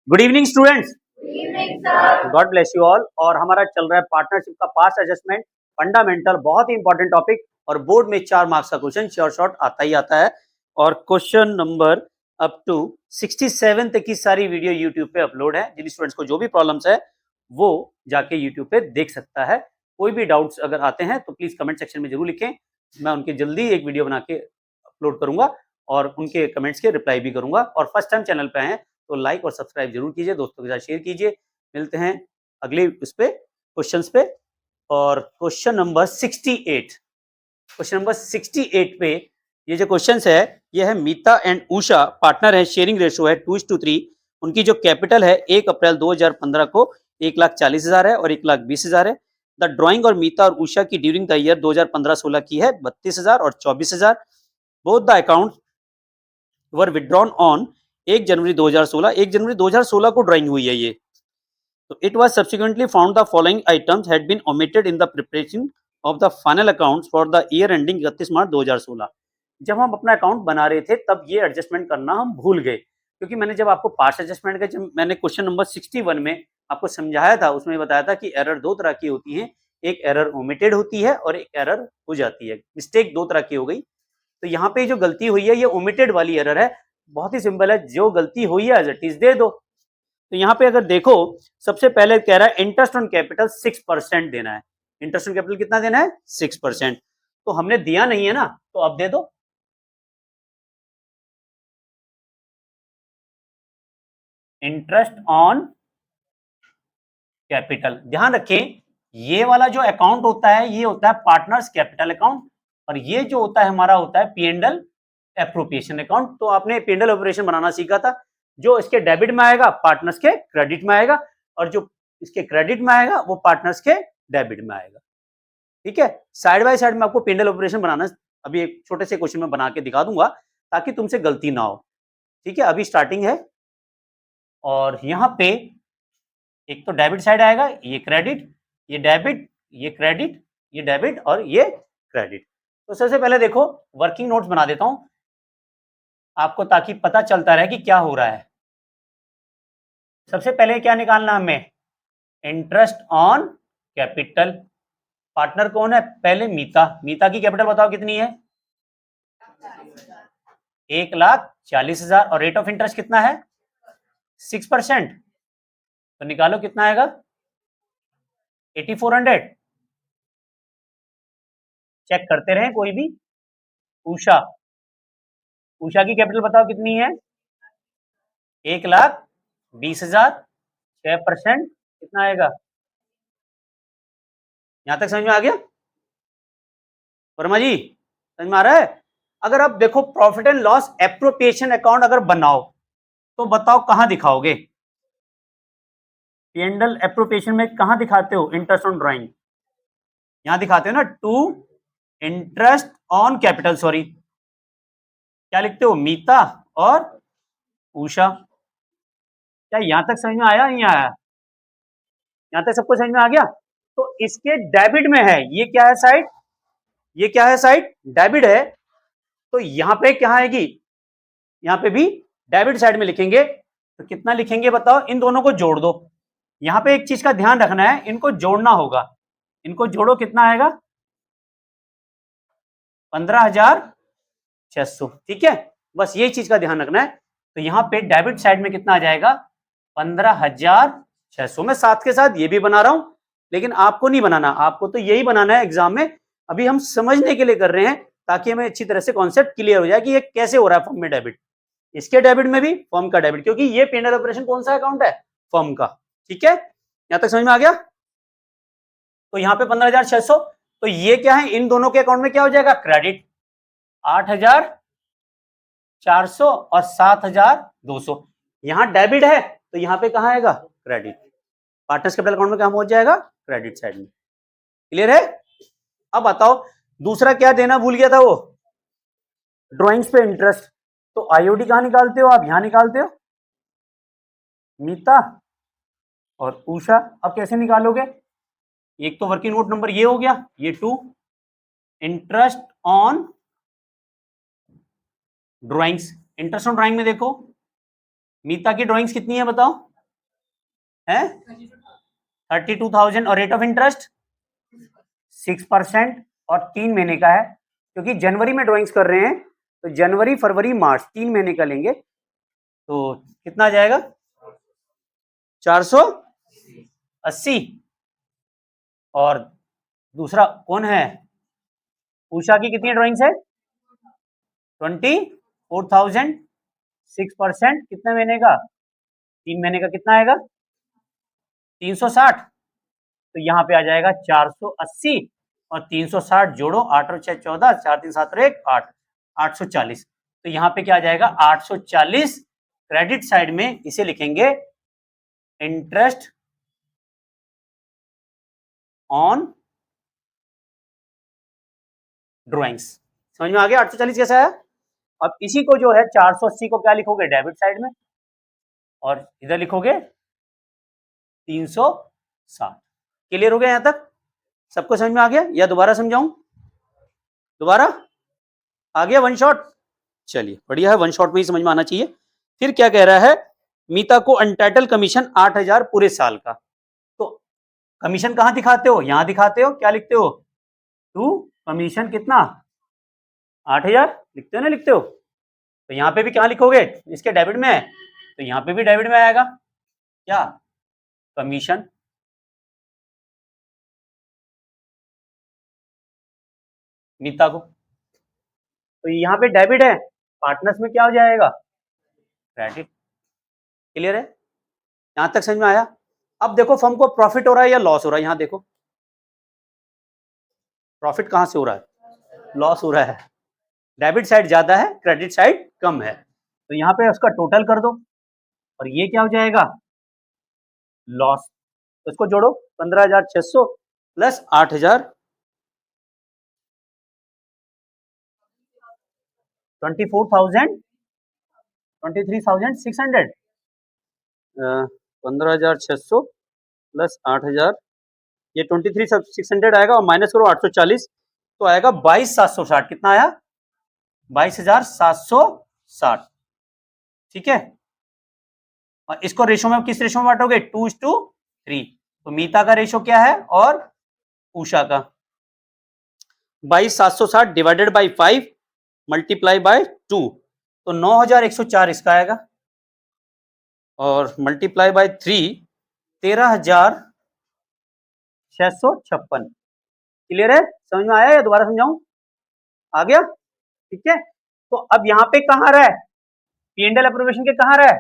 Good evening students, sir. God bless you all. और हमारा चल रहा है पार्टनरशिप का पास्ट एडजस्टमेंट फंडामेंटल, बहुत ही इंपॉर्टेंट टॉपिक। और बोर्ड में 4 मार्क्स का क्वेश्चन श्योर शॉर्ट आता ही आता है। और क्वेश्चन नंबर अप टू 67 तक की सारी वीडियो यूट्यूब पे अपलोड है। जिन स्टूडेंट्स को जो भी प्रॉब्लम्स है वो जाके यूट्यूब पे देख सकता है। कोई भी डाउट्स अगर आते हैं तो प्लीज कमेंट सेक्शन में जरूर लिखें। मैं उनके जल्दी एक वीडियो बना के अपलोड करूंगा और उनके कमेंट्स के रिप्लाई भी करूंगा। और फर्स्ट टाइम चैनल पे आए हैं तो लाइक और सब्सक्राइब जरूर कीजिए, दोस्तों के साथ शेयर कीजिए। मिलते हैं अगले उस पे क्वेश्चंस पे। और क्वेश्चन नंबर 68, क्वेश्चन नंबर 68 पे ये जो क्वेश्चन है ये है मीता एंड उषा पार्टनर है, शेयरिंग रेशो है 2:3। उनकी जो कैपिटल है 1 अप्रैल 2015 को 1,40,000 है और 1,20,000 है। द ड्राइंग और मीता और उषा की ड्यूरिंग द ईयर 2015-16 की है 32,000 और 24,000। Both the account were withdrawn on 1 जनवरी 2016। 1 जनवरी 2016 को ड्राइंग हुई है ये। तो it was subsequently found the following items had been omitted in the preparation of the final accounts for the year ending 31 मार्च 2016। जब हम अपना अकाउंट बना रहे थे तब ये एडजस्टमेंट करना हम भूल गए, क्योंकि मैंने जब आपको पास्ट एडजस्टमेंट का जब मैंने क्वेश्चन नंबर 61 में आपको समझाया था, उसमें बताया था कि एरर दो तरह की होती है। एक एरर ओमिटेड होती है और एक एरर हो जाती है। मिस्टेक दो तरह की हो गई। तो यहाँ पे जो गलती हुई है ये ओमिटेड वाली एरर है। बहुत ही सिंपल है, जो गलती हुई है एज इट इज दे दो। तो यहाँ पे अगर देखो, सबसे पहले कह रहा है इंटरेस्ट ऑन कैपिटल 6% देना है। इंटरेस्ट ऑन कैपिटल कितना देना है? 6%। तो हमने दिया नहीं है ना, तो अब दे दो। इंटरेस्ट ऑन कैपिटल, ध्यान रखें ये वाला जो अकाउंट होता है ये होता है पार्टनर्स कैपिटल अकाउंट, और ये जो होता है हमारा होता है पीएनएल एप्रोप्रिएशन अकाउंट। तो आपने पीएनएल ऑपरेशन बनाना सीखा था। जो इसके डेबिट में आएगा पार्टनर्स के क्रेडिट में आएगा, और जो इसके क्रेडिट में आएगा वो पार्टनर्स के डेबिट में आएगा। ठीक है, साइड बाय साइड में आपको पीएनएल ऑपरेशन बनाना अभी एक छोटे से क्वेश्चन में बना के दिखा दूंगा ताकि तुमसे गलती ना हो। ठीक है, अभी स्टार्टिंग है। और यहाँ पे एक तो डेबिट साइड आएगा, ये क्रेडिट, ये डेबिट, ये क्रेडिट, ये डेबिट और ये क्रेडिट। तो सबसे पहले देखो वर्किंग नोट्स बना देता हूं आपको ताकि पता चलता रहे कि क्या हो रहा है। सबसे पहले क्या निकालना हमें? Interest on capital. पार्टनर कौन है? पहले मीता। मीता की कैपिटल बताओ कितनी है? 1,40,000 और रेट ऑफ इंटरेस्ट कितना है? 6%। तो निकालो कितना आएगा? 8400। चेक करते रहे कोई भी। उषा, उषा की कैपिटल बताओ कितनी है? 1,20,000। 6% कितना आएगा? यहां तक समझ में आ गया वर्मा जी? समझ में आ रहा है? अगर आप देखो profit and loss appropriation account अगर बनाओ तो बताओ कहां दिखाओगे? पीएनएल एप्रोप्रिएशन में कहां दिखाते हो? इंटरेस्ट ऑन ड्राइंग यहां दिखाते हो ना, to interest on capital. Sorry, क्या लिखते हो? मीता और उषा। क्या यहां तक समझ में आया? नहीं आया? यहां तक सबको समझ में आ गया? तो इसके डेबिट में है, ये क्या है साइड? ये क्या है साइड? डेबिट है। तो यहां पे क्या आएगी? यहां पे भी डेबिट साइड में लिखेंगे। तो कितना लिखेंगे बताओ? इन दोनों को जोड़ दो। यहां पे एक चीज का ध्यान रखना है, इनको जोड़ना होगा। इनको जोड़ो, कितना आएगा? 15,600। ठीक है, बस यही चीज का ध्यान रखना है। तो यहां पे डेबिट साइड में कितना आ जाएगा? 15,600। मैं साथ के साथ ये भी बना रहा हूं, लेकिन आपको नहीं बनाना, आपको तो यही बनाना है एग्जाम में। अभी हम समझने के लिए कर रहे हैं ताकि हमें अच्छी तरह से कॉन्सेप्ट क्लियर हो जाए कि ये कैसे हो रहा है फॉर्म में डेबिट। इसके डेबिट में भी फॉर्म का डेबिट, क्योंकि ये पीएनएल ऑपरेशन कौन सा अकाउंट है? फॉर्म का। ठीक है, यहां तक समझ में आ गया? तो यहां पे 15,600, तो ये क्या है? इन दोनों के अकाउंट में क्या हो जाएगा? क्रेडिट 8,400 और 7,200। यहां डेबिट है तो यहां पे कहां आएगा? क्रेडिट। पार्टनर्स कैपिटल अकाउंट में कहां पहुंच जाएगा? क्रेडिट साइड में। क्लियर है? अब बताओ दूसरा क्या देना भूल गया था वो? ड्रॉइंग्स पे इंटरेस्ट। तो आईओडी कहां निकालते हो आप? यहां निकालते हो। मीता और उषा। अब कैसे निकालोगे? एक तो वर्किंग नोट नंबर ये हो गया, ये 2 interest on drawings. Interest on drawing में देखो मीता की ड्राइंग्स कितनी है बताओ? है 32,000 और रेट ऑफ इंटरेस्ट 6% और 3 महीने का है, क्योंकि जनवरी में ड्राइंग्स कर रहे हैं तो जनवरी फरवरी मार्च 3 महीने का लेंगे तो कितना आ जाएगा 480। और दूसरा कौन है उषा की कितनी ड्राइंग्स है 24,000 6% कितने महीने का 3 महीने का कितना आएगा 360। तो यहाँ पे आ जाएगा 480 और 360 जोड़ो 8 और 6 14 4 3 7 1 8 840। तो यहाँ पे क्या आ जाएगा 840 क्रेडिट साइड में इसे लिखेंगे इंटरेस्ट ऑन ड्राइंग्स। समझ में आ गया 840 कैसा है। अब इसी को जो है 480 को क्या लिखोगे डेबिट साइड में और इधर लिखोगे 360। क्लियर हो गया यहां तक सबको समझ में आ गया या दोबारा समझाऊं दोबारा आ गया वन शॉट। चलिए बढ़िया है वन शॉट में ही समझ में आना चाहिए। फिर क्या कह रहा है मीता को अनटाइटल कमीशन 8,000 पूरे साल का। तो कमीशन कहां दिखाते हो यहां दिखाते हो क्या लिखते हो टू कमीशन कितना 8,000 लिखते हो ना लिखते हो। तो यहाँ पे भी क्या लिखोगे इसके डेबिट में है तो यहाँ पे भी डेबिट में आएगा क्या कमीशन मीता को। तो यहाँ पे डेबिट है पार्टनर्स में क्या हो जाएगा क्रेडिट। क्लियर है यहां तक समझ में आया। अब देखो फर्म को प्रॉफिट हो रहा है या लॉस हो रहा है यहाँ देखो प्रॉफिट कहां से हो रहा है लॉस हो रहा है डेबिट साइड ज्यादा है क्रेडिट साइड कम है तो यहाँ पे उसका टोटल कर दो और ये क्या हो जाएगा लॉस। तो इसको जोड़ो 15,600 प्लस 8,000 24,000 23,600 15,600 प्लस 8,000 ये 23,600 आएगा और माइनस करो 840 तो आएगा 22,760 कितना आया 22,760। ठीक है और इसको रेशो में किस रेशो में बांटोगे 2:3। तो मीता का रेशो क्या है और उषा का 22,760 डिवाइडेड बाई 5 मल्टीप्लाई बाय 2 तो 9,104 इसका आएगा और मल्टीप्लाई बाय 3 13,656। क्लियर है समझ में आया या दोबारा समझाऊं आ गया ठीक है। तो अब यहाँ पे कहां रहा है P&L अप्रोवेशन के कहां रहा है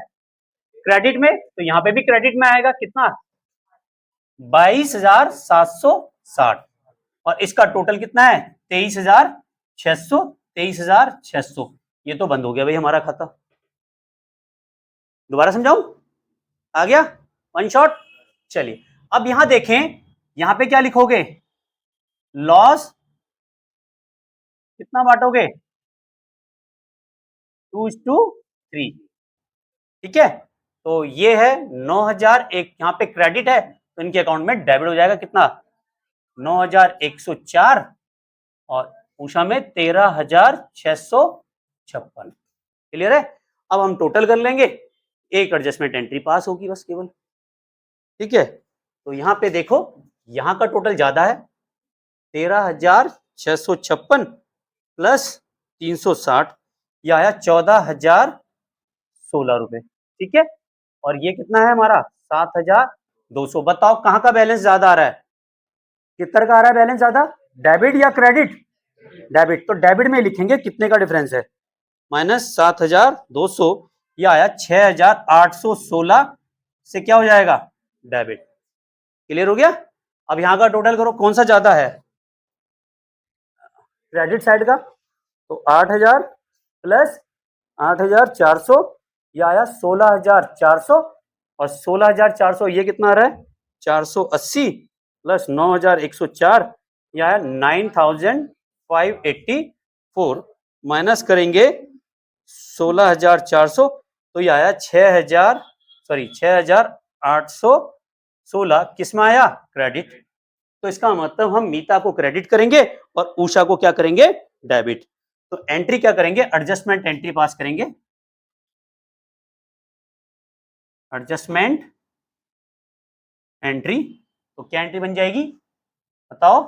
क्रेडिट में तो यहाँ पे भी क्रेडिट में आएगा कितना 22,760 और इसका टोटल कितना है 23,600 23,600। ये तो बंद हो गया भाई हमारा खाता दोबारा समझाऊं आ गया वन शॉट। चलिए अब यहां देखें यहां पे क्या लिखोगे लॉस कितना बांटोगे 2:3। ठीक है तो ये है 9,001 यहाँ पे क्रेडिट है तो इनके अकाउंट में डेबिट हो जाएगा कितना 9,104 और उषा में 13,656। क्लियर है अब हम टोटल कर लेंगे एक एडजस्टमेंट एंट्री पास होगी बस केवल। ठीक है तो यहाँ पे देखो यहाँ का टोटल ज्यादा है 13,656 प्लस 360 यह आया 14,016 रुपए। ठीक है और ये कितना है हमारा 7,200। बताओ कहां का बैलेंस ज्यादा आ रहा है कितना का आ रहा है बैलेंस ज्यादा डेबिट या क्रेडिट डेबिट। तो डेबिट में लिखेंगे कितने का डिफरेंस है -7,200 यह आया 6,816 से क्या हो जाएगा डेबिट। क्लियर हो गया अब यहां का टोटल करो कौन सा ज्यादा है क्रेडिट साइड का तो 8,000 प्लस 8,400 यह आया 16,400 और 16,400 ये कितना आ रहा है 480 प्लस 9,104 यह आया 9,584 माइनस करेंगे 16,400 तो यह आया 6,816 किस में आया क्रेडिट। तो इसका मतलब हम मीता को क्रेडिट करेंगे और उषा को क्या करेंगे डेबिट। तो एंट्री क्या करेंगे एडजस्टमेंट एंट्री पास करेंगे एडजस्टमेंट एंट्री, तो क्या एंट्री बन जाएगी बताओ?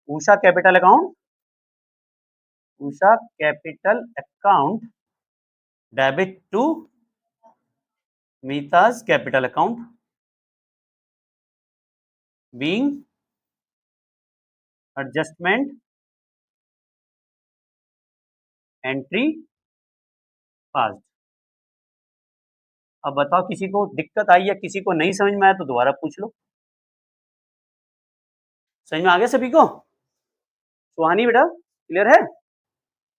Usha capital account, Usha capital account debit to Mitaj capital account being adjustment entry passed. अब बताओ किसी को दिक्कत आई या किसी को नहीं समझ में आया तो दोबारा पूछ लो। समझ में आ गया सभी को? सुहानी बेटा क्लियर है?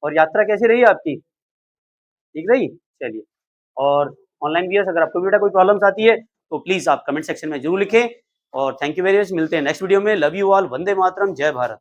और यात्रा कैसी रही आपकी? ठीक रही? चलिए। और ऑनलाइन व्यूअर्स अगर आपको बेटा कोई प्रॉब्लम्स आती है तो प्लीज आप कमेंट सेक्शन में जरूर लिखें। और थैंक यू वेरी मच, मिलते हैं नेक्स्ट वीडियो में। Love you all, Vande Mataram, जय भारत।